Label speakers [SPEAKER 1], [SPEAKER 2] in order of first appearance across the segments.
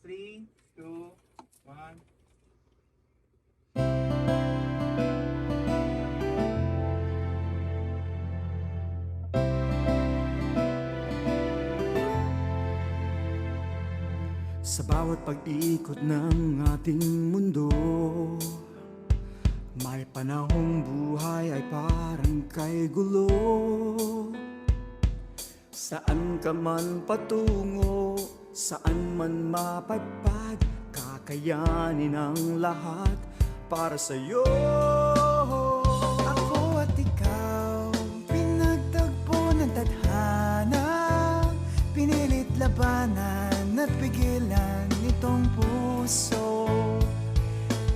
[SPEAKER 1] 3, 2, 1.
[SPEAKER 2] Sa bawat pag-ikot ng ating mundo, may panahong buhay ay parang kay gulo. Saan ka man patungo, saan man mapadpad, kakayanin ang lahat para sa'yo.
[SPEAKER 3] Ako at ikaw, pinagtagpo ng tadhana, pinilit labanan at pigilan itong puso.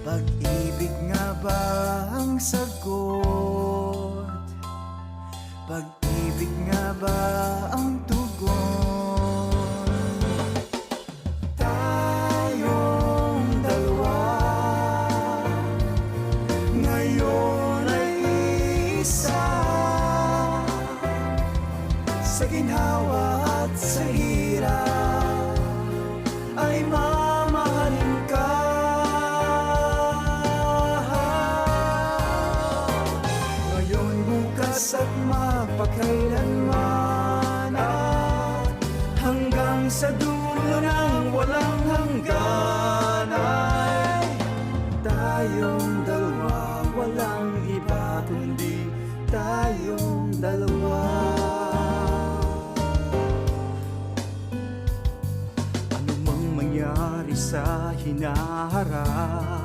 [SPEAKER 3] Pag-ibig nga ba ang sagot? Pag-ibig nga ba ang tugon? Tayong dalawa ngayon ay isa, sa ginhawa at sa hirap ay mamahalin ka. Ngayon, bukas at mapakailanman, at hanggang sa dulo ng walang hanggan ay tayong dalawa, walang iba kundi tayong dalawa.
[SPEAKER 2] Ano mang mangyari sa hinaharap,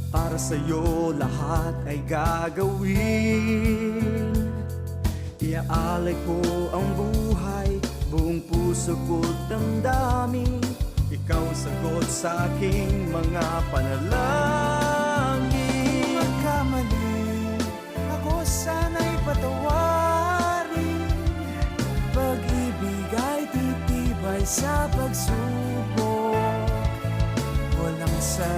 [SPEAKER 2] para sa'yo lahat ay gagawin. Iaalay ko ang buhay, buong puso ko't damdamin. Ikaw sagot sa aking mga panalangin.
[SPEAKER 3] Magkamali, ako sana'y patawarin. Pag-ibig ay titibay sa pagsubok, walang sa